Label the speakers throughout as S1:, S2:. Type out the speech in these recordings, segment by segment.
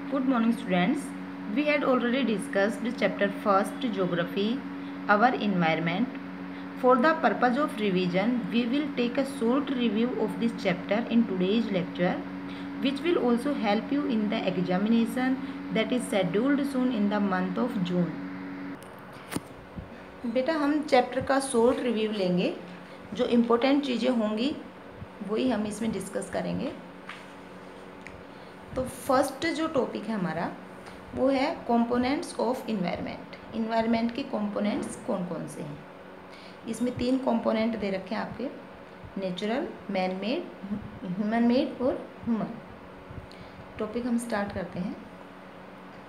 S1: Good morning students. We had already discussed chapter 1st geography, our environment. For the purpose of revision, we will take a short review of this chapter in today's lecture, which will also help you in the examination that is scheduled soon in the month of June. बेटा हम chapter का short review लेंगे, जो important चीज़ें होंगी वही हम इसमें डिस्कस करेंगे। तो फर्स्ट जो टॉपिक है हमारा वो है कंपोनेंट्स ऑफ इन्वायरमेंट। इन्वायरमेंट के कंपोनेंट्स कौन कौन से हैं। इसमें 3 कंपोनेंट दे रखे हैं आपके, natural, man made, human made और ह्यूमन। टॉपिक हम स्टार्ट करते हैं।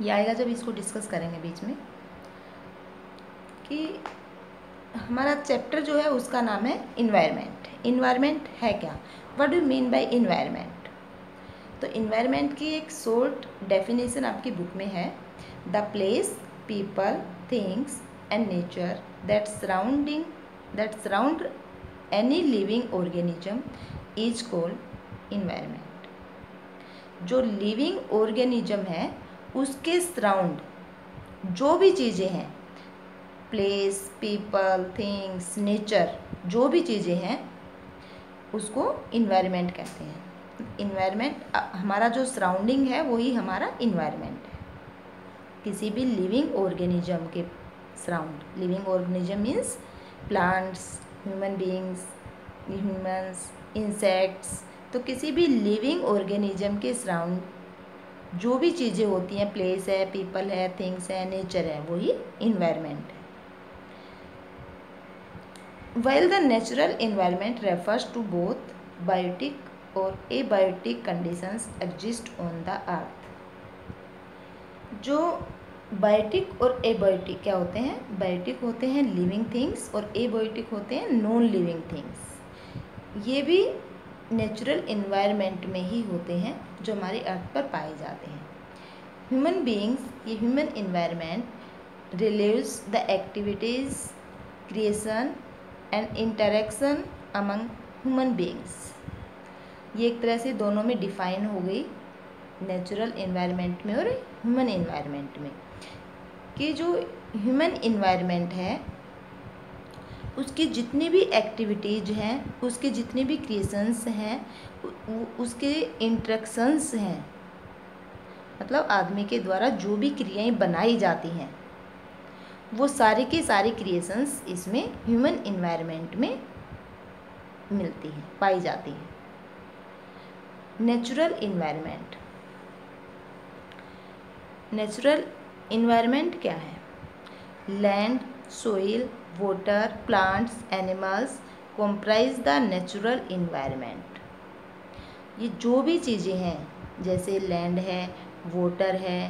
S1: ये आएगा जब इसको डिस्कस करेंगे बीच में कि हमारा चैप्टर जो है उसका नाम है इन्वायरमेंट। इन्वायरमेंट है क्या, what do mean by environment. तो इन्वायरमेंट की एक शॉर्ट डेफिनेशन आपकी बुक में है, the place, people, things and nature that surround any living organism is called environment. जो लिविंग ऑर्गेनिज्म है उसके सराउंड जो भी चीज़ें हैं, प्लेस, पीपल, थिंग्स, नेचर, जो भी चीज़ें हैं उसको इन्वायरमेंट कहते हैं। इन्वायरमेंट हमारा जो सराउंडिंग है वही हमारा इन्वायरमेंट है। किसी भी लिविंग ऑर्गेनिज्म के surround, living organism means plants, human beings, humans, insects, तो किसी भी लिविंग ऑर्गेनिज्म के सराउंड जो भी चीज़ें होती हैं, प्लेस है, पीपल है, थिंग्स है, नेचर है, वही इन्वायरमेंट है। While the natural environment refers to both biotic और abiotic conditions exist on the earth। जो बायोटिक और एबायोटिक क्या होते हैं, बायोटिक होते हैं लिविंग थिंग्स और एबायोटिक होते हैं नॉन लिविंग थिंग्स। ये भी नेचुरल इन्वायरमेंट में ही होते हैं जो हमारी अर्थ पर पाए जाते हैं। ह्यूमन बीइंग्स, ये human environment relives the activities, creation and interaction among human beings. ये एक तरह से दोनों में डिफाइन हो गई, नेचुरल इन्वायरमेंट में और ह्यूमन इन्वायरमेंट में, कि जो ह्यूमन इन्वायरमेंट है उसकी जितनी भी एक्टिविटीज हैं, उसके जितने भी क्रिएशंस हैं, उसके इंटरेक्शंस हैं, मतलब आदमी के द्वारा जो भी क्रियाएं बनाई जाती हैं वो सारी की सारी क्रिएशंस इसमें ह्यूमन इन्वायरमेंट में मिलती हैं, पाई जाती हैं। नेचुरल इन्वायरमेंट, नेचुरल इन्वायरमेंट क्या है। Land, soil, water, plants, animals comprise the natural environment. ये जो भी चीज़ें हैं जैसे लैंड है, वाटर है,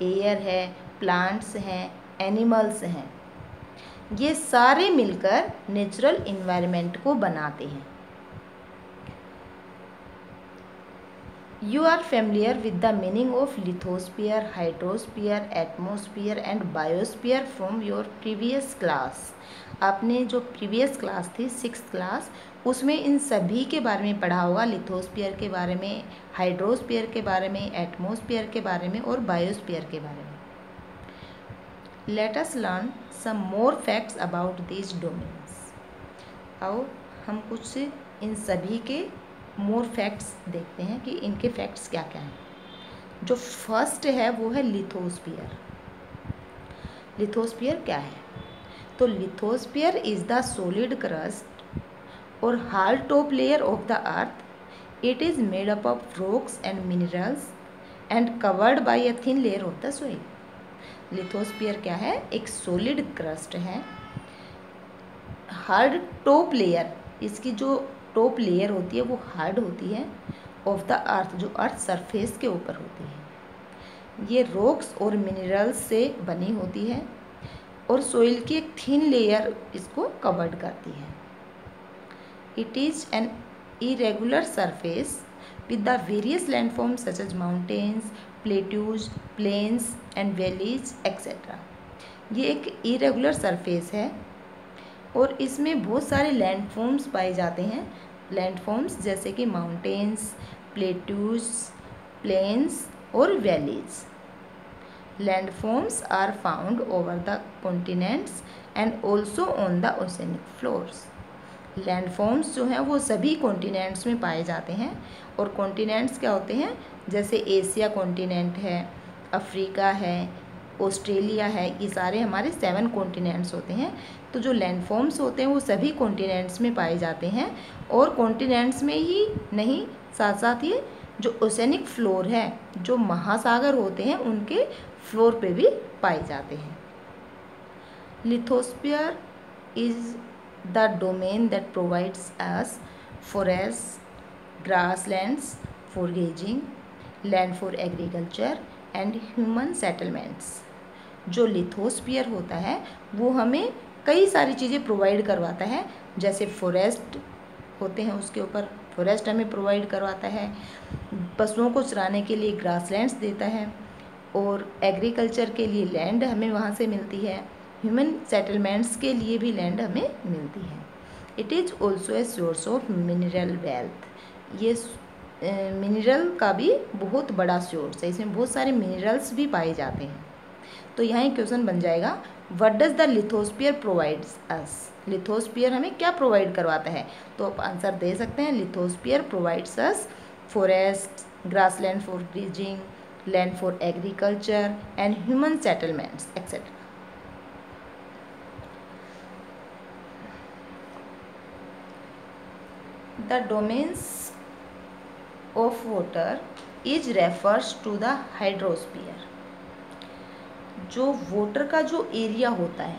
S1: एयर है, प्लांट्स हैं, एनिमल्स हैं, ये सारे मिलकर नेचुरल इन्वायरमेंट को बनाते हैं। You are familiar with the meaning of lithosphere, hydrosphere, atmosphere and biosphere from your previous class। आपने जो प्रीवियस क्लास थी 6th क्लास, उसमें इन सभी के बारे में पढ़ा होगा, लिथोस्फीयर के बारे में, हाइड्रोस्फीयर के बारे में, एटमोस्फीयर के बारे में और बायोस्फीयर के बारे में। Let us learn some more facts about these domains। आओ हम कुछ इन सभी के मोर फैक्ट्स देखते हैं कि इनके फैक्ट्स क्या क्या हैं। जो फर्स्ट है वो है लिथोस्फीयर। लिथोस्फीयर क्या है, तो lithosphere is the solid crust और hard top layer of the earth. It is made up of rocks and minerals and covered by a thin layer of the soil. Lithosphere क्या है, एक solid crust है, hard top layer, इसकी जो top layer होती है वो hard होती है, ऑफ द अर्थ, जो अर्थ सरफेस के ऊपर होती है। ये रॉक्स और मिनरल्स से बनी होती है और सोइल की एक थिन लेयर इसको कवर्ड करती है। It is an irregular surface with the various landforms such as mountains, plateaus, plains and valleys etcetera. ये एक इरेगुलर सरफेस है और इसमें बहुत सारे लैंडफॉर्म्स पाए जाते हैं। लैंडफॉर्म्स जैसे कि माउंटेन्स, प्लेट्यूज, प्लेन्स और valleys. Landforms are found over the continents and also on the oceanic floors. Landforms जो हैं वो सभी कॉन्टिनेंट्स में पाए जाते हैं। और कॉन्टिनेंट्स क्या होते हैं, जैसे एशिया कॉन्टिनेंट है, अफ्रीका है, ऑस्ट्रेलिया है, ये सारे हमारे 7 कॉन्टिनेंट्स होते हैं। तो जो लैंडफॉर्म्स होते हैं वो सभी कॉन्टिनेंट्स में पाए जाते हैं। और कॉन्टिनेंट्स में ही नहीं, साथ साथ ही जो ओशनिक फ्लोर है, जो महासागर होते हैं, उनके फ्लोर पे भी पाए जाते हैं। Lithosphere is the domain that provides us forests, grasslands for grazing, land for agriculture and human settlements। जो लिथोस्फीयर होता है वो हमें कई सारी चीज़ें प्रोवाइड करवाता है, जैसे फॉरेस्ट होते हैं उसके ऊपर फॉरेस्ट हमें प्रोवाइड करवाता है, पशुओं को चराने के लिए ग्रासलैंड्स देता है, और एग्रीकल्चर के लिए लैंड हमें वहाँ से मिलती है, ह्यूमन सेटलमेंट्स के लिए भी लैंड हमें मिलती है। It is also a source of mineral wealth. ये मिनरल का भी बहुत बड़ा सोर्स है, इसमें बहुत सारे मिनरल्स भी पाए जाते हैं। तो यहाँ एक क्वेश्चन बन जाएगा, what does the lithosphere provides us. Lithosphere हमें क्या प्रोवाइड करवाता है, तो आप आंसर दे सकते हैं, lithosphere provides us forest, grassland for greasing, land for agriculture and human settlements etcetera. The domains of water is refers to the hydrosphere। जो water का जो एरिया होता है,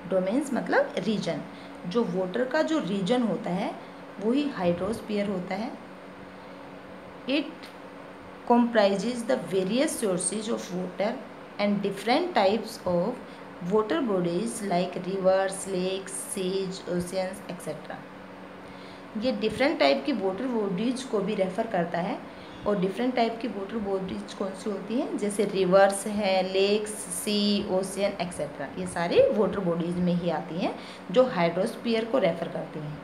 S1: डोमेन्स मतलब रीजन, जो वाटर का जो रीजन होता है वही हाइड्रोस्फीयर होता है। It comprises the various sources of water and different types of water bodies like rivers, lakes, seas, oceans etc। ये डिफरेंट टाइप की वाटर बॉडीज को भी रेफ़र करता है। और डिफरेंट टाइप की वाटर बॉडीज कौन सी होती हैं, जैसे रिवर्स है, लेक्स, सी, ओशियन एक्सेट्रा, ये सारे वाटर बॉडीज में ही आती हैं जो हाइड्रोस्फीयर को रेफ़र करती हैं।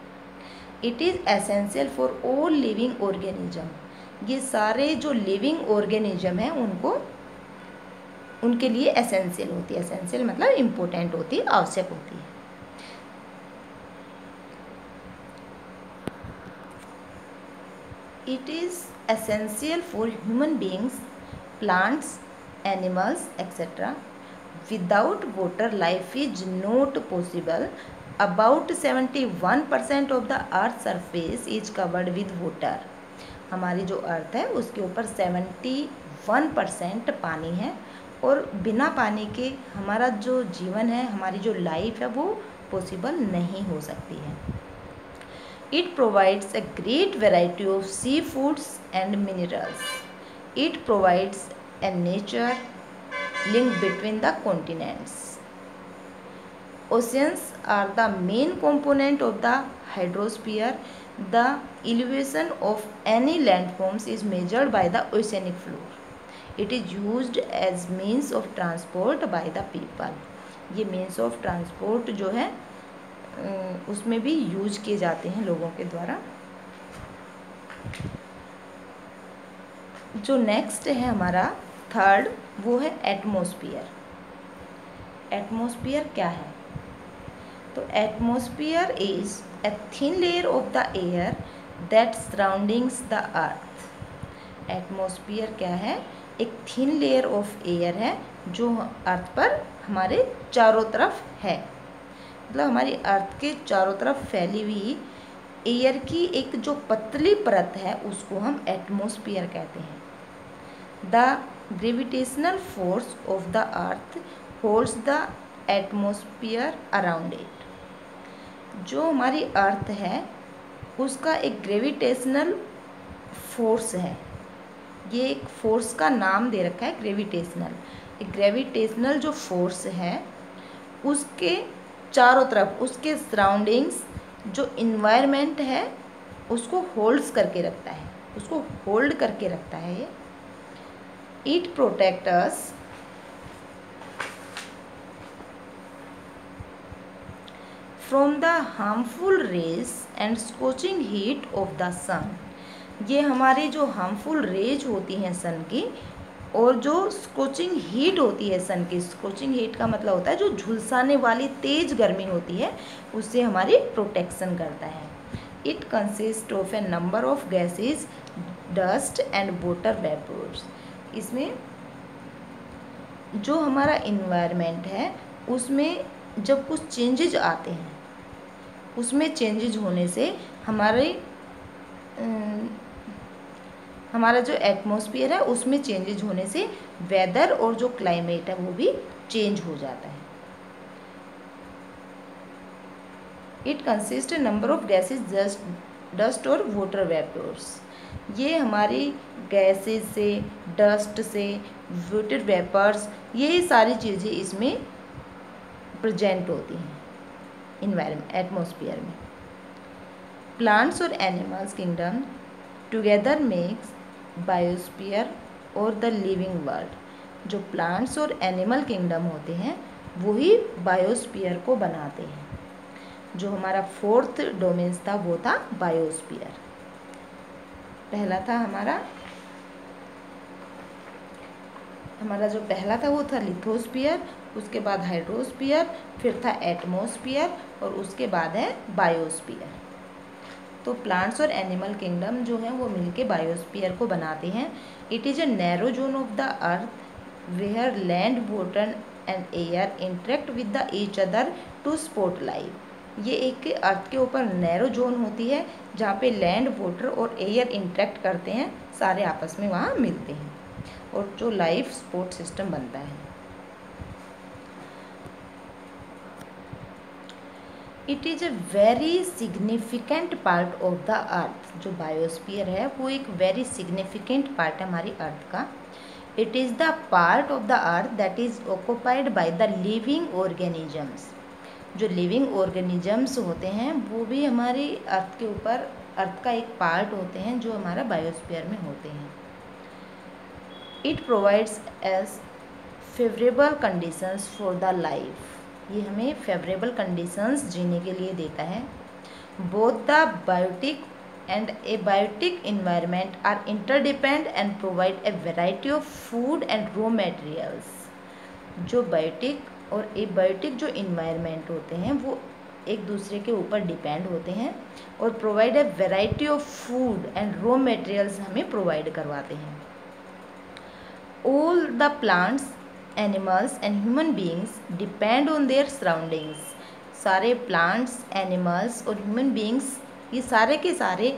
S1: It is essential for all living organism. ये सारे जो लिविंग ऑर्गेनिज्म हैं उनके लिए एसेंशियल होती है। एसेंशियल मतलब इम्पोर्टेंट होती है, आवश्यक होती है। It is essential for human beings, plants, animals, etc. Without water, life is not possible. About 71% of the Earth's surface is covered with water। हमारी जो अर्थ है उसके ऊपर 71% पानी है, और बिना पानी के हमारा जो जीवन है, हमारी जो लाइफ है वो पॉसिबल नहीं हो सकती है। It provides a great variety of seafoods and minerals. It provides a nature link between the continents. Oceans are the main component of the hydrosphere. The elevation of any landforms is measured by the oceanic floor. It is used as means of transport by the people। ये means of transport जो है उसमें भी use किए जाते हैं लोगों के द्वारा। जो नेक्स्ट है हमारा थर्ड, वो है एटमॉस्फेयर। एटमॉस्फेयर क्या है, तो atmosphere is a thin layer of the air that surroundings the earth. Atmosphere क्या है, एक थिन लेयर ऑफ एयर है जो अर्थ पर हमारे चारों तरफ है, मतलब हमारी अर्थ के चारों तरफ फैली हुई एयर की एक जो पतली परत है उसको हम एटमॉस्फेयर कहते हैं। The gravitational force of the earth holds the atmosphere around it. जो हमारी अर्थ है उसका एक ग्रेविटेशनल फोर्स है, ये एक फोर्स का नाम दे रखा है ग्रेविटेशनल। एक ग्रेविटेशनल जो फोर्स है उसके चारों तरफ, उसके सराउंडिंग्स जो इन्वायरमेंट है उसको होल्ड्स करके रखता है, उसको होल्ड करके रखता है ये। It protect us from the harmful rays and scorching heat of the sun. ये हमारी जो हार्मफुल रेज होती हैं सन की, और जो स्कोचिंग हीट होती है सन की, स्कोचिंग हीट का मतलब होता है जो झुलसाने वाली तेज गर्मी होती है, उससे हमारी प्रोटेक्शन करता है। It consist of a number of gases, dust and water vapours. इसमें जो हमारा इन्वायरमेंट है उसमें जब कुछ चेंजेज आते हैं, उसमें चेंजेज होने से हमारा जो एटमॉस्फेयर है उसमें चेंजेज होने से वेदर और जो क्लाइमेट है वो भी चेंज हो जाता है। It consist number of gases, dust और वाटर वेपर्स। ये हमारी गैसेज से, डस्ट से, वाटर वेपर्स, ये सारी चीज़ें इसमें प्रेजेंट होती हैं इन्वायरमेंट, एटमॉस्फेयर में। प्लांट्स और animals kingdom together makes biosphere और द लिविंग वर्ल्ड। जो प्लांट्स और एनिमल किंगडम होते हैं वही बायोस्फीयर को बनाते हैं। जो हमारा फोर्थ डोमेन्स था वो था बायोस्फीयर। पहला था हमारा जो पहला था वो था लिथोस्फीयर, उसके बाद हाइड्रोस्फीयर, फिर था एटमॉस्फेयर और उसके बाद है बायोस्फीयर। तो प्लांट्स और एनिमल किंगडम जो है वो मिलके बायोस्फीयर को बनाते हैं। It is a narrow zone of the earth where land, water and air interact with the each other to support life. ये एक अर्थ के ऊपर नैरो जोन होती है जहाँ पे लैंड, वाटर और एयर इंटरेक्ट करते हैं, सारे आपस में वहाँ मिलते हैं और जो लाइफ सपोर्ट सिस्टम बनता है। It is a very significant part of the अर्थ। जो बायोस्फीयर है वो एक वेरी सिग्निफिकेंट पार्ट है हमारी अर्थ का। It is the part of the earth that is occupied by the living organisms. जो लिविंग ऑर्गेनिजम्स होते हैं वो भी हमारी अर्थ के ऊपर, अर्थ का एक पार्ट होते हैं जो हमारा बायोस्फीयर में होते हैं। It provides us favourable conditions for the life. ये हमें फेवरेबल कंडीशंस जीने के लिए देता है। Both the biotic and abiotic environment are interdepend and provide a variety of food and raw materials. जो बायोटिक और एबायोटिक जो इन्वायरमेंट होते हैं वो एक दूसरे के ऊपर डिपेंड होते हैं और provide a variety of food and raw materials हमें प्रोवाइड करवाते हैं। All the plants, animals and human beings depend on their surroundings. सारे प्लांट्स, एनिमल्स और ह्यूमन बीइंग्स ये सारे के सारे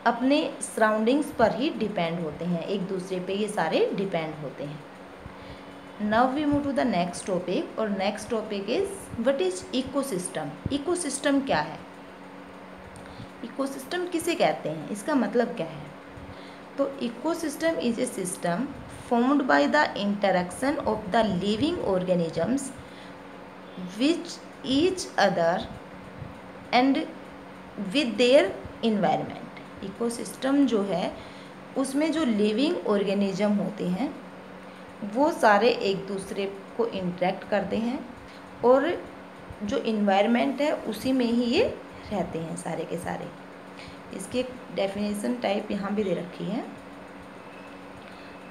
S1: अपने सराउंडिंग्स पर ही डिपेंड होते हैं, एक दूसरे पे ये सारे डिपेंड होते हैं। Now we move to the next topic, और next topic is what is ecosystem. Ecosystem क्या है? इकोसिस्टम किसे कहते हैं, इसका मतलब क्या है? तो ecosystem is a system formed by the interaction of the living organisms with each other and with their environment। Ecosystem जो है उसमें जो लिविंग ऑर्गेनिज्म होते हैं वो सारे एक दूसरे को इंटरेक्ट करते हैं और जो इन्वायरमेंट है उसी में ही ये रहते हैं सारे के सारे। इसकी डेफिनेशन टाइप यहाँ भी दे रखी है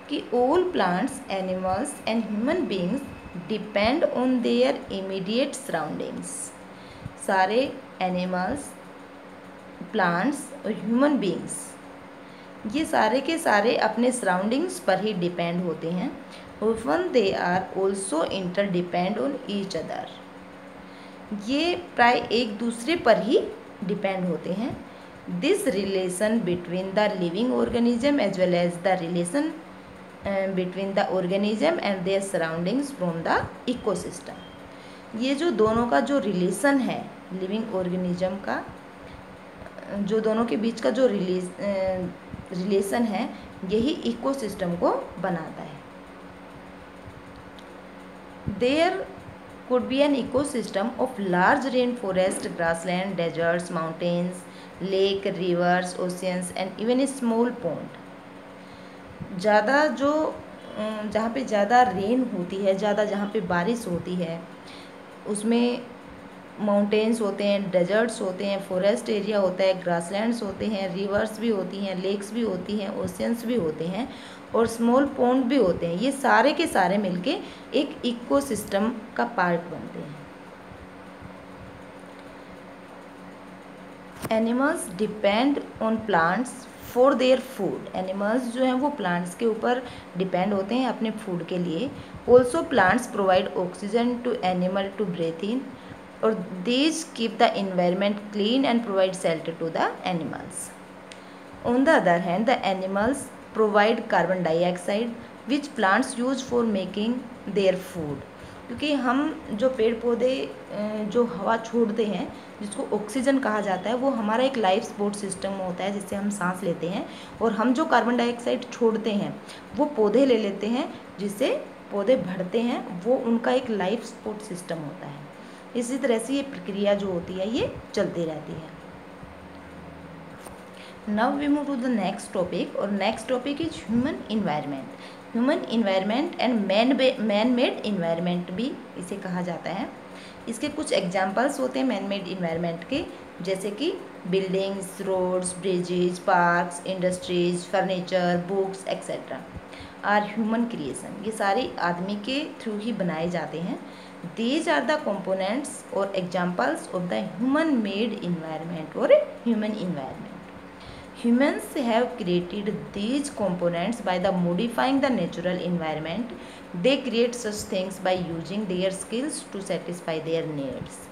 S1: कि all plants, animals and human beings depend on their immediate surroundings. सारे एनिमल्स, प्लांट्स और ह्यूमन बीइंग्स ये सारे के सारे अपने सराउंडिंग्स पर ही डिपेंड होते हैं। Often they are also interdepend on each other. ये प्राय एक दूसरे पर ही डिपेंड होते हैं। This relation between the living organism as well as the relation between the organism and their surroundings from the ecosystem. ये जो दोनों का जो रिलेशन है लिविंग ऑर्गेनिज्म का, जो दोनों के बीच का जो रिलेशन है यही इकोसिस्टम को बनाता है। There could be an ecosystem of large rainforest, grassland, deserts, mountains, lake, rivers, oceans and even a small pond। ज़्यादा जो जहाँ पे ज़्यादा रेन होती है, ज़्यादा जहाँ पे बारिश होती है उसमें माउंटेन्स होते हैं, डेजर्ट्स होते हैं, फॉरेस्ट एरिया होता है, ग्रासलैंड्स होते हैं, रिवर्स भी होती हैं, लेक्स भी होती हैं, ओशियंस भी होते हैं और स्मॉल पॉन्ड भी होते हैं। ये सारे के सारे मिलके एक इकोसिस्टम का पार्ट बनते हैं। Animals depend on plants for their food. Animals जो हैं वो प्लांट्स के ऊपर डिपेंड होते हैं अपने फूड के लिए। Also plants provide oxygen to animal to breathe in और these keep the environment clean and provide shelter to the animals. On the other hand the animals provide carbon dioxide which plants use for making their food. क्योंकि हम जो पेड़ पौधे जो हवा छोड़ते हैं जिसको ऑक्सीजन कहा जाता है, वो हमारा एक लाइफ सपोर्ट सिस्टम होता है जिससे हम सांस लेते हैं, और हम जो कार्बन डाइऑक्साइड छोड़ते हैं वो पौधे ले लेते हैं जिससे पौधे बढ़ते हैं। वो उनका एक लाइफ सपोर्ट सिस्टम होता है। इसी तरह से ये प्रक्रिया जो होती है ये चलती रहती है। Now we move to the next topic, और next topic is human environment. Human environment and man made environment भी इसे कहा जाता है। इसके कुछ एग्जाम्पल्स होते हैं मैन मेड इन्वायरमेंट के, जैसे कि buildings, roads, bridges, parks, industries, furniture, books etcetera are human creation. ये सारे आदमी के थ्रू ही बनाए जाते हैं। दीज आर द components और examples of the human made environment और human environment. Humans have created these components by the modifying the natural environment. They create such things by using their skills to satisfy their needs.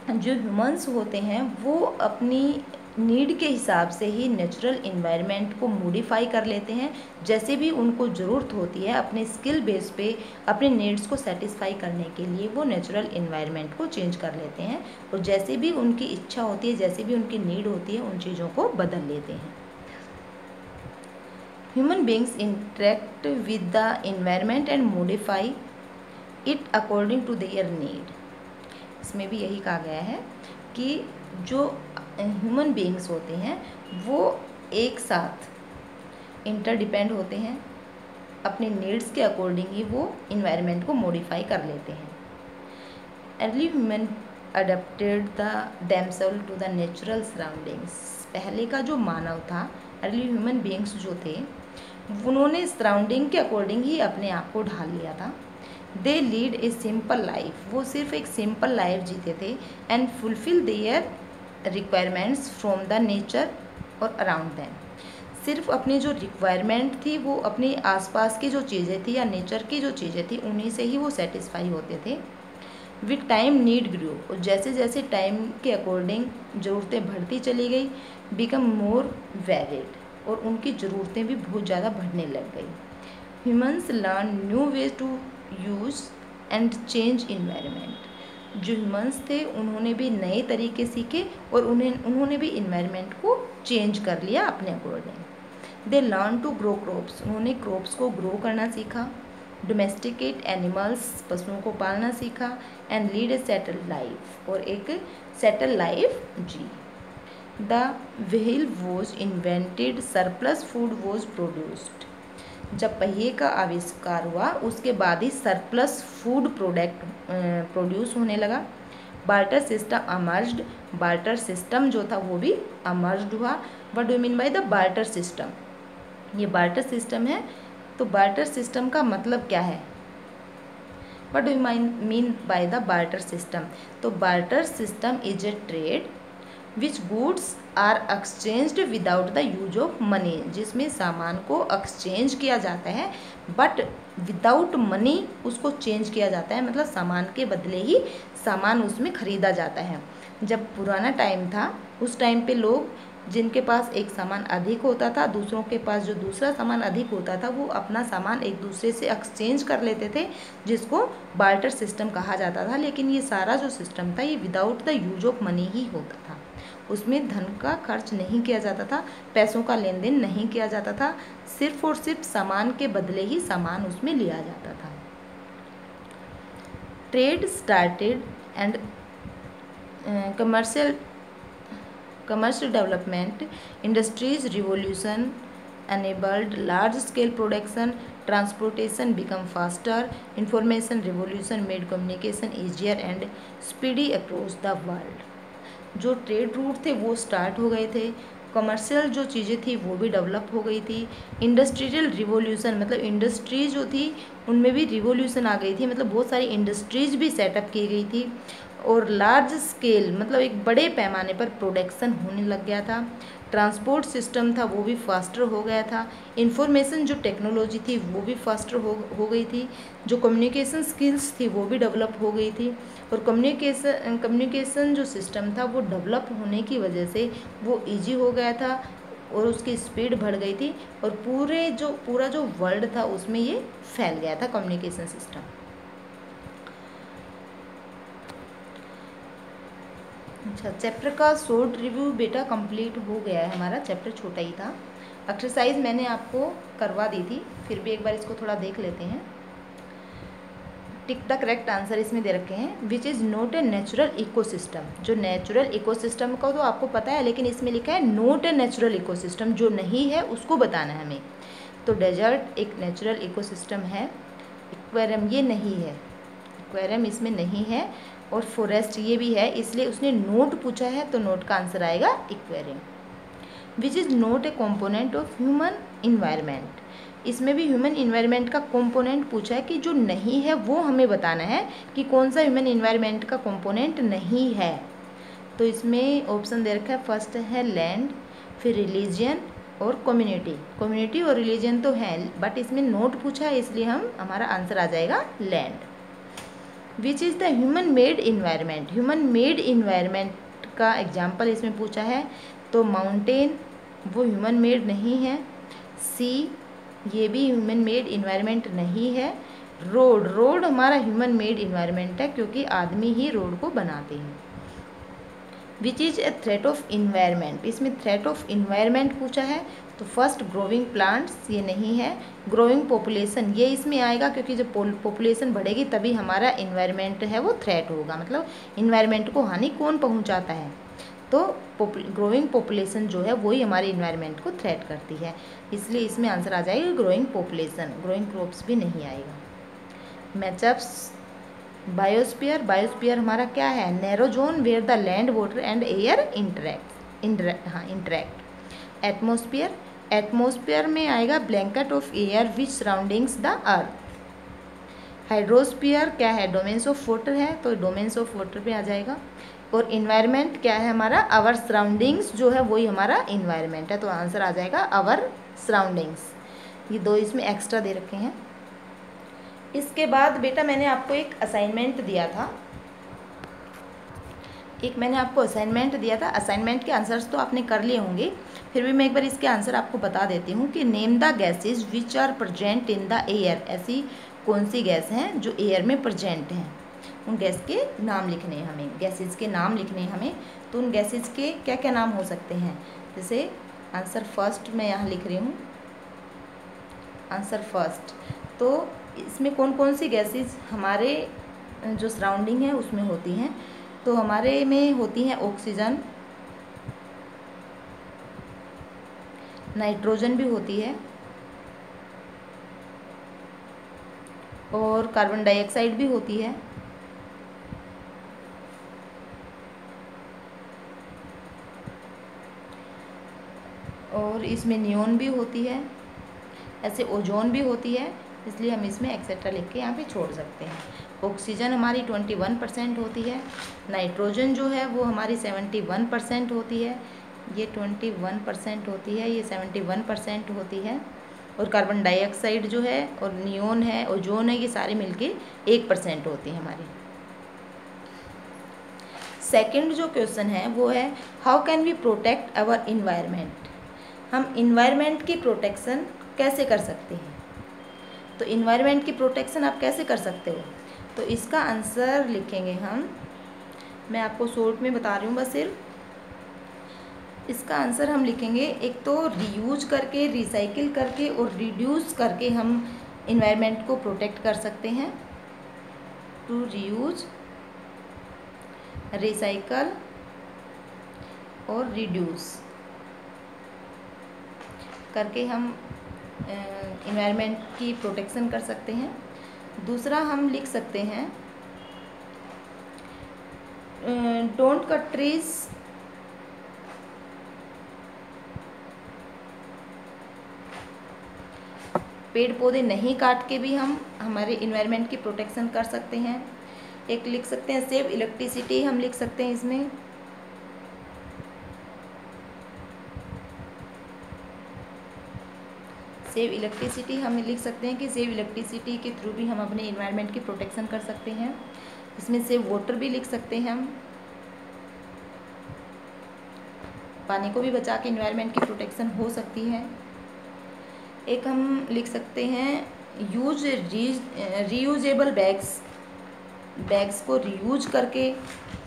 S1: जो humans होते हैं वो अपनी need के हिसाब से ही natural environment को मॉडिफाई कर लेते हैं, जैसे भी उनको ज़रूरत होती है अपने स्किल बेस पे अपने नीड्स को सेटिस्फाई करने के लिए वो नेचुरल इन्वायरमेंट को चेंज कर लेते हैं, और जैसे भी उनकी इच्छा होती है, जैसे भी उनकी नीड होती है, उन चीज़ों को बदल लेते हैं। Human beings interact with the environment and modify it according to their need. इसमें भी यही कहा गया है कि जो ह्यूमन बीइंग्स होते हैं वो एक साथ इंटरडिपेंड होते हैं, अपने नीड्स के अकॉर्डिंग ही वो इन्वायरमेंट को मॉडिफाई कर लेते हैं। Early human adapted the themself to the natural surroundings. पहले का जो मानव था, अर्ली ह्यूमन बीइंग्स जो थे, उन्होंने सराउंडिंग के अकॉर्डिंग ही अपने आप को ढाल लिया था। They lead a simple life. वो सिर्फ एक सिंपल लाइफ जीते थे and fulfil there requirements from the nature और अराउंड दैम। सिर्फ अपनी जो रिक्वायरमेंट थी वो अपने आसपास की जो चीज़ें थी या नेचर की जो चीज़ें थी उन्हीं से ही वो सेटिस्फाई होते थे। विद टाइम नीड ग्रो, और जैसे जैसे टाइम के अकॉर्डिंग ज़रूरतें बढ़ती चली गई, बिकम मोर वेरिड, और उनकी ज़रूरतें भी बहुत ज़्यादा बढ़ने लग गई। Humans learn new ways to use and change environment. जो ह्यूमंस थे उन्होंने भी नए तरीके सीखे और उन्होंने भी इन्वायरमेंट को चेंज कर लिया अपने according. They learn to grow crops. उन्होंने क्रॉप्स को ग्रो करना सीखा। डोमेस्टिकेट एनिमल्स, पशुओं को पालना सीखा। And lead a settled life, और एक सेटल लाइफ जी। The wheel was invented, surplus food was produced. जब पहिए का आविष्कार हुआ उसके बाद ही सरप्लस फूड प्रोडक्ट प्रोड्यूस होने लगा। Barter system emerged. Barter system जो था वो भी अमर्ज्ड हुआ। What do you mean by the barter system? ये बार्टर सिस्टम है, तो बार्टर सिस्टम का मतलब क्या है? What do you mean by the barter system? तो barter system is a trade which goods are exchanged without the use of money. जिसमें सामान को एक्सचेंज किया जाता है बट विदाउट मनी उसको चेंज किया जाता है, मतलब सामान के बदले ही सामान उसमें ख़रीदा जाता है। जब पुराना टाइम था उस टाइम पे लोग जिनके पास एक सामान अधिक होता था, दूसरों के पास जो दूसरा सामान अधिक होता था, वो अपना सामान एक दूसरे से एक्सचेंज कर लेते थे, जिसको बार्टर सिस्टम कहा जाता था। लेकिन ये सारा जो सिस्टम था ये without the use of money ही होता था। उसमें धन का खर्च नहीं किया जाता था, पैसों का लेन देन नहीं किया जाता था, सिर्फ और सिर्फ सामान के बदले ही सामान उसमें लिया जाता था। Trade started and commercial development, industries revolution enabled large scale production, transportation become faster, information revolution made communication easier and speedy across the world. जो ट्रेड रूट थे वो स्टार्ट हो गए थे, कमर्शियल जो चीज़ें थी वो भी डेवलप हो गई थी, इंडस्ट्रियल रिवोल्यूशन मतलब इंडस्ट्री जो थी उनमें भी रिवोल्यूशन आ गई थी, मतलब बहुत सारी इंडस्ट्रीज भी सेटअप की गई थी, और लार्ज स्केल मतलब एक बड़े पैमाने पर प्रोडक्शन होने लग गया था। ट्रांसपोर्ट सिस्टम था वो भी फास्टर हो गया था, इंफॉर्मेशन जो टेक्नोलॉजी थी वो भी फास्टर हो गई थी, जो कम्युनिकेशन स्किल्स थी वो भी डेवलप हो गई थी, और कम्युनिकेशन जो सिस्टम था वो डेवलप होने की वजह से वो इजी हो गया था और उसकी स्पीड बढ़ गई थी, और पूरा जो वर्ल्ड था उसमें ये फैल गया था कम्युनिकेशन सिस्टम। अच्छा, चैप्टर का शॉर्ट रिव्यू बेटा कंप्लीट हो गया है हमारा, चैप्टर छोटा ही था। एक्सरसाइज मैंने आपको करवा दी थी, फिर भी एक बार इसको थोड़ा देख लेते हैं। टिक द करेक्ट आंसर इसमें दे रखे हैं, which is not a natural ecosystem. जो नेचुरल इकोसिस्टम का तो आपको पता है, लेकिन इसमें लिखा है नॉट ए नेचुरल इकोसिस्टम, जो नहीं है उसको बताना है हमें। तो डेजर्ट एक नेचुरल इकोसिस्टम है, एक्वेरियम ये नहीं है, एक्वेरियम इसमें नहीं है, और फॉरेस्ट ये भी है, इसलिए उसने नोट पूछा है तो नोट का आंसर आएगा aquarium. Which is not a component of human environment, इसमें भी ह्यूमन इन्वायरमेंट का कंपोनेंट पूछा है कि जो नहीं है वो हमें बताना है कि कौन सा ह्यूमन इन्वायरमेंट का कंपोनेंट नहीं है। तो इसमें ऑप्शन दे रखा है, फर्स्ट है लैंड, फिर रिलीजियन और कम्युनिटी और रिलीजन तो है, बट इसमें नोट पूछा है इसलिए हमारा आंसर आ जाएगा land. Which is the human made environment, human made environment का एग्जाम्पल इसमें पूछा है, तो माउंटेन वो ह्यूमन मेड नहीं है, सी ये भी ह्यूमन मेड इन्वायरमेंट नहीं है, रोड हमारा ह्यूमन मेड इन्वायरमेंट है क्योंकि आदमी ही रोड को बनाते हैं। Which is a threat of environment, इसमें थ्रेट ऑफ इन्वायरमेंट पूछा है, तो फर्स्ट ग्रोइंग प्लांट्स ये नहीं है, ग्रोइंग पॉपुलेशन ये इसमें आएगा क्योंकि जब पॉपुलेशन बढ़ेगी तभी हमारा इन्वायरमेंट है वो थ्रेट होगा, मतलब इन्वायरमेंट को हानि कौन पहुंचाता है, तो ग्रोइंग पॉपुलेशन जो है वही हमारे इन्वायरमेंट को थ्रेट करती है, इसलिए इसमें आंसर आ जाएगा ग्रोइंग पॉपुलेशन, ग्रोइंग क्रॉप्स भी नहीं आएगा। मैचअप्स बायोस्फीयर हमारा क्या है, narrow zone where the land water and air interact. Atmosphere में आएगा blanket of air which surroundings the earth. Hydrosphere क्या है, डोमेन्स ऑफ वाटर है, तो डोमेन्स ऑफ वाटर पे आ जाएगा। और इन्वायरमेंट क्या है हमारा, आवर सराउंडिंग्स जो है वही हमारा इन्वायरमेंट है, तो आंसर आ जाएगा आवर सराउंडिंग्स। ये दो इसमें एक्स्ट्रा दे रखे हैं। इसके बाद बेटा मैंने आपको एक असाइनमेंट दिया था, असाइनमेंट के आंसर्स तो आपने कर लिए होंगे, फिर भी मैं एक बार इसके आंसर आपको बता देती हूँ कि name the gases which are present in the air, ऐसी कौन सी गैस हैं जो एयर में प्रेजेंट हैं, उन गैस के नाम लिखने हैं हमें, गैसेज के नाम लिखने हैं हमें। तो उन गैसेज के क्या क्या नाम हो सकते हैं, जैसे आंसर फर्स्ट मैं यहाँ लिख रही हूँ, आंसर फर्स्ट। तो इसमें कौन कौन सी गैसेज हमारे जो सराउंडिंग है उसमें होती हैं, तो हमारे में होती हैं ऑक्सीजन, नाइट्रोजन भी होती है, और कार्बन डाइऑक्साइड भी होती है, और इसमें नियोन भी होती है, ऐसे ओजोन भी होती है, इसलिए हम इसमें एक्सेट्रा लिख के यहाँ पे छोड़ सकते हैं। ऑक्सीजन हमारी 21% होती है, नाइट्रोजन जो है वो हमारी 71% होती है, ये 21% होती है, ये 71% होती है, और कार्बन डाइऑक्साइड जो है और नियोन है, ओजोन है, ये सारे मिलके 1% होती है हमारी। सेकंड जो क्वेश्चन है वो है, how can we protect our environment, हम इन्वायरमेंट की प्रोटेक्शन कैसे कर सकते हैं। तो इन्वायरमेंट की प्रोटेक्शन आप कैसे कर सकते हो, तो इसका आंसर लिखेंगे हम, मैं आपको शॉर्ट में बता रही हूँ बस सिर्फ, इसका आंसर हम लिखेंगे एक तो रीयूज करके, रिसाइकिल करके और रिड्यूस करके हम इन्वायरमेंट को प्रोटेक्ट कर सकते हैं। टू रीयूज, रिसाइकल और रिड्यूस करके हम इन्वायरमेंट की प्रोटेक्शन कर सकते हैं। दूसरा हम लिख सकते हैं डोंट कट ट्रीज, पेड़ पौधे नहीं काट के भी हम हमारे इन्वायरमेंट की प्रोटेक्शन कर सकते हैं। एक लिख सकते हैं सेव इलेक्ट्रिसिटी, हम लिख सकते हैं इसमें सेव इलेक्ट्रिसिटी, हम लिख सकते हैं कि सेव इलेक्ट्रिसिटी के थ्रू भी हम अपने इन्वायरमेंट की प्रोटेक्शन कर सकते हैं। इसमें सेव वाटर भी लिख सकते हैं, हम पानी को भी बचा के इन्वायरमेंट की प्रोटेक्शन हो सकती है। एक हम लिख सकते हैं यूज रीयूजेबल बैग्स को रीयूज करके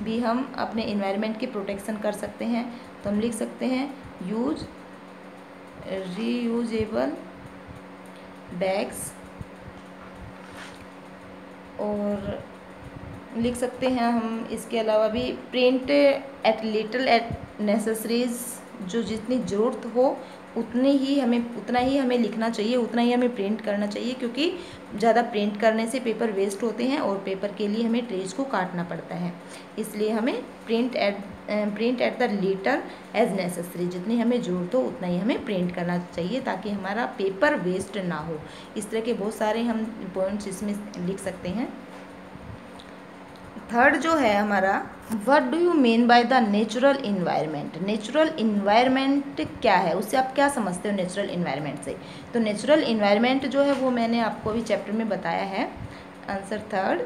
S1: भी हम अपने इन्वायरमेंट की प्रोटेक्शन कर सकते हैं। तो हम लिख सकते हैं यूज रीयूजेबल बैग्स, और लिख सकते हैं हम इसके अलावा भी print at little at necessaries, जो जितनी ज़रूरत हो उतना ही हमें लिखना चाहिए, उतना ही हमें प्रिंट करना चाहिए, क्योंकि ज़्यादा प्रिंट करने से पेपर वेस्ट होते हैं और पेपर के लिए हमें ट्रीज को काटना पड़ता है। इसलिए हमें print at the litre as necessary, जितनी हमें ज़रूरत हो उतना ही हमें प्रिंट करना चाहिए ताकि हमारा पेपर वेस्ट ना हो। इस तरह के बहुत सारे हम पॉइंट्स इसमें लिख सकते हैं। थर्ड जो है हमारा, what do you mean by the natural environment. Natural environment क्या है, उससे आप क्या समझते हो नेचुरल इन्वायरमेंट से। तो नेचुरल इन्वायरमेंट जो है वो मैंने आपको अभी चैप्टर में बताया है। आंसर थर्ड,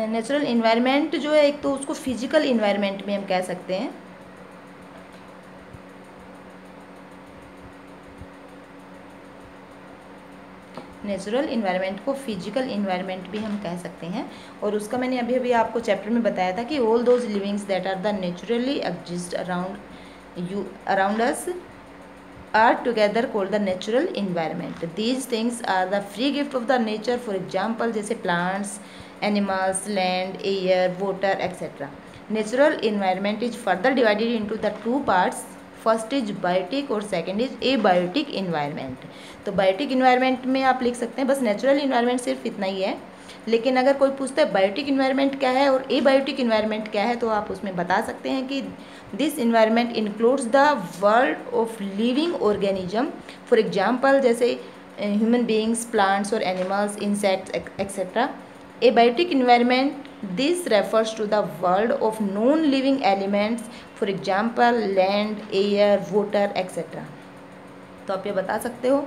S1: नेचुरल इन्वायरमेंट जो है एक तो उसको फिजिकल इन्वायरमेंट में हम कह सकते हैं। नेचुरल इन्वायरमेंट को फिजिकल इन्वायरमेंट भी हम कह सकते हैं। और उसका मैंने अभी अभी आपको चैप्टर में बताया था कि all those livings that are the naturally exist around us are together called the natural environment. These things are the free gift of the nature. For example जैसे plants, animals, land, air, water etcetera. Natural environment is further divided into the two parts. First is biotic और second is abiotic environment. तो biotic environment में आप लिख सकते हैं, बस natural environment सिर्फ इतना ही है। लेकिन अगर कोई पूछता है बायोटिक इन्वायरमेंट क्या है और एबायोटिक इन्वायरमेंट क्या है, तो आप उसमें बता सकते हैं कि this environment includes the world of living organism. For example जैसे ह्यूमन बींग्स, प्लांट्स और animals, insects etcetera. Abiotic environment, this refers to the world of non-living elements, for example land, air, water etc. तो आप ये बता सकते हो।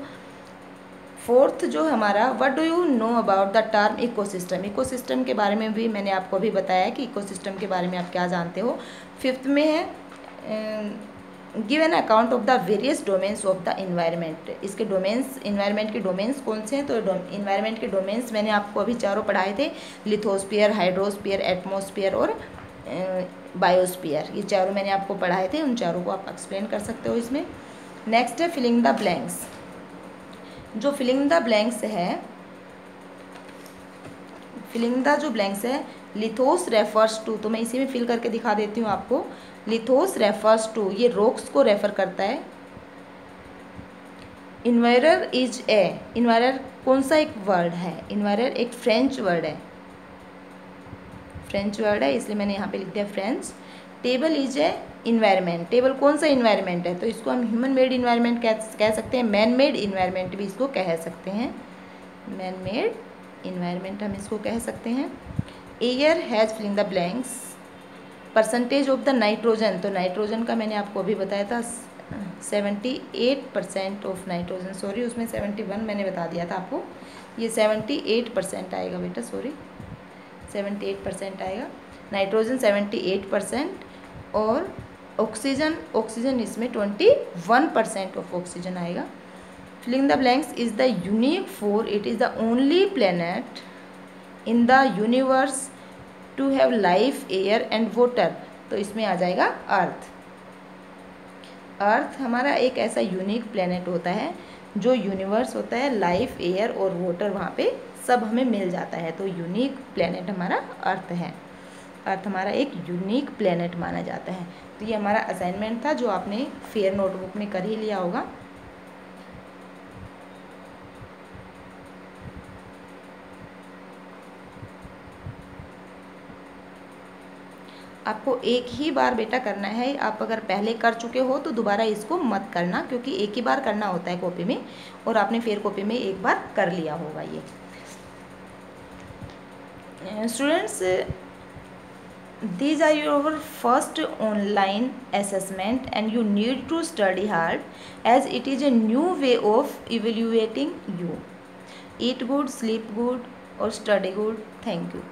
S1: Fourth जो हमारा, what do you know about the term ecosystem. Ecosystem के बारे में भी मैंने आपको अभी बताया कि इकोसिस्टम के बारे में आप क्या जानते हो। फिफ्थ में है give an account of the various domains of the environment. इसके डोमेन्स, इन्वायरमेंट के डोमेन्स कौन से हैं, तो इन्वायरमेंट के डोमेन्स मैंने आपको अभी चारों पढ़ाए थे, लिथोस्फीयर, हाइड्रोस्फीयर, एटमॉस्फेयर और बायोस्फीयर। ये चारों मैंने आपको पढ़ाए थे, उन चारों को आप एक्सप्लेन कर सकते हो इसमें। नेक्स्ट है फिलिंग द ब्लैंक्स। जो फिलिंग द ब्लैंक्स है, फिलिंग द जो ब्लैंक्स है, लिथोस रेफर्स टू, तो मैं इसी में फिल करके दिखा देती हूँ आपको। लिथोस रेफर्स टू, ये रॉक्स को रेफर करता है। इन्वायरर इज ए, इन्वायरर कौन सा एक वर्ड है, इन्वायरर एक फ्रेंच वर्ड है, फ्रेंच वर्ड है इसलिए मैंने यहाँ पे लिख दिया French. Table is a environment, table कौन सा इन्वायरमेंट है, तो इसको हम ह्यूमन मेड इन्वायरमेंट कह सकते हैं, मैन मेड इन्वायरमेंट भी इसको कह सकते हैं, मैन मेड इन्वायरमेंट हम इसको कह सकते हैं। Air has filling the blanks. Percentage of the nitrogen, तो नाइट्रोजन का मैंने आपको अभी बताया था 78% ऑफ नाइट्रोजन, सॉरी उसमें 71 मैंने बता दिया था आपको, ये 78% आएगा बेटा, सॉरी 78% आएगा। नाइट्रोजन 78% और ऑक्सीजन इसमें 21% ऑफ ऑक्सीजन आएगा। Filling the blanks is the unique for it is the only planet in the universe to have life, air and water, तो इसमें आ जाएगा अर्थ। अर्थ हमारा एक ऐसा यूनिक प्लेनेट होता है जो यूनिवर्स होता है, लाइफ, एयर और वाटर वहाँ पे सब हमें मिल जाता है, तो यूनिक प्लेनेट हमारा अर्थ है। अर्थ हमारा एक यूनिक प्लेनेट माना जाता है। तो ये हमारा असाइनमेंट था जो आपने फेयर नोटबुक में कर ही लिया होगा। आपको एक ही बार बेटा करना है। आप अगर पहले कर चुके हो तो दोबारा इसको मत करना, क्योंकि एक ही बार करना होता है कॉपी में, और आपने फिर कॉपी में एक बार कर लिया होगा ये। Students, these are your first online assessment and you need to study hard as it is a new way of evaluating you. Eat good, sleep good or study good. Thank you.